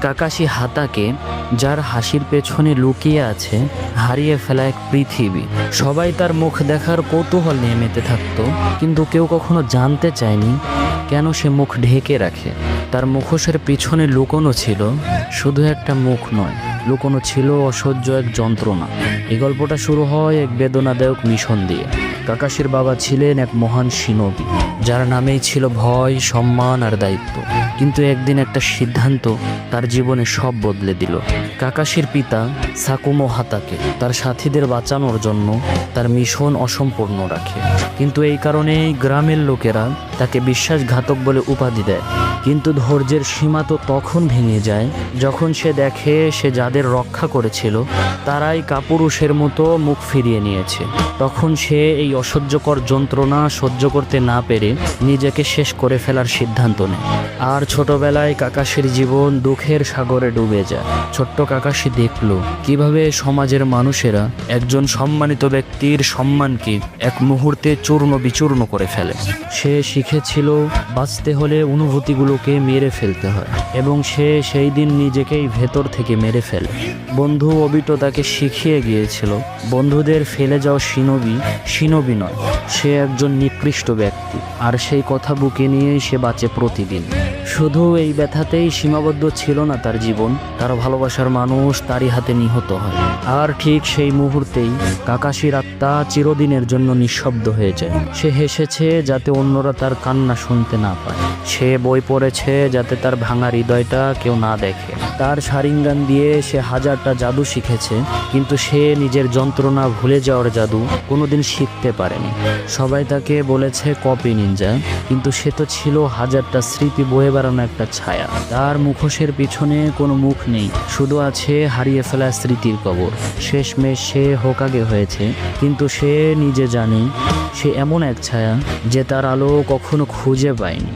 Kakashi হাতাকে, যার হাসির পেছনে লুকিয়ে আছে হারিয়ে ফেলা এক পৃথিবী। সবাই তার মুখ দেখার কৌতূহল নিয়ে মেতে থাকতো, কিন্তু কেউ কখনো জানতে চায়নি কেন সে মুখ ঢেকে রাখে। তার মুখোশের পিছনে লুকোনো ছিল শুধু একটা মুখ নয়, লুকোনো ছিল অসহ্য এক যন্ত্রণা। এই গল্পটা শুরু হয় এক বেদনাদায়ক মিশন দিয়ে। কাকাশির বাবা ছিলেন এক মহান শিনবি, যার নামেই ছিল ভয়, সম্মান আর দায়িত্ব। কিন্তু একদিন একটা সিদ্ধান্ত তার জীবনে সব বদলে দিল। কাকাশির পিতা সাকুমো হাতাকে তার সাথীদের বাঁচানোর জন্য তার মিশন অসম্পূর্ণ রাখে, কিন্তু এই কারণেই গ্রামের লোকেরা তাকে বিশ্বাসঘাতক বলে উপাধি দেয়। কিন্তু ধৈর্যের সীমা তো তখন ভেঙে যায় যখন সে দেখে সে যাদের রক্ষা করেছিল তারাই কাপুরুষের মতো মুখ ফিরিয়ে নিয়েছে। তখন সে এই অসহ্যকর যন্ত্রণা সহ্য করতে না পেরে নিজেকে শেষ করে ফেলার সিদ্ধান্ত নেয়। আর ছোটবেলায় কাকাশির জীবন দুঃখের সাগরে ডুবে যায়। ছোট্ট কাকাশি দেখল কিভাবে সমাজের মানুষেরা একজন সম্মানিত ব্যক্তির সম্মানকে এক মুহূর্তে চূর্ণ বিচূর্ণ করে ফেলে। সে শিখেছিল বাঁচতে হলে অনুভূতিগুলোকে মেরে ফেলতে হয়, এবং সে সেই দিন নিজেকেই ভেতর থেকে মেরে ফেলে। বন্ধু অবিটো তাকে শিখিয়ে গিয়েছিল বন্ধুদের ফেলে যাওয়া শিনবি নয়, সে একজন নিকৃষ্ট ব্যক্তি। আর সেই কথা বুকে নিয়েই সে বাঁচে প্রতিদিন। শুধু এই ব্যথাতেই সীমাবদ্ধ ছিল না তার জীবন, তার ভালোবাসার মানুষ তারই হাতে নিহত হয়। আর ঠিক সেই মুহূর্তেই কাকাশির আত্মা চিরদিনের জন্য নিঃশব্দ হয়ে যায়। সে হেসেছে যাতে অন্যরা তার কান্না শুনতে না পায়। সে বই পড়েছে যাতে তার ভাঙা হৃদয়টা কেউ না দেখে। তার শারিঙ্গান দিয়ে সে হাজারটা জাদু শিখেছে, কিন্তু সে নিজের যন্ত্রণা ভুলে যাওয়ার জাদু কোনোদিন শিখতে পারেনি। সবাই তাকে বলেছে কপি নিনজা, কিন্তু সে তো ছিল হাজারটা স্মৃতি বয়ে বেড়ানো একটা ছায়া। তার মুখোশের পিছনে কোনো মুখ নেই, শুধু আছে হারিয়ে ফেলা স্মৃতির কবর। শেষমেশ সে হোকাগে হয়েছে, কিন্তু সে নিজে জানে সে এমন এক ছায়া যে তার আলো কখনো খুঁজে পায়নি।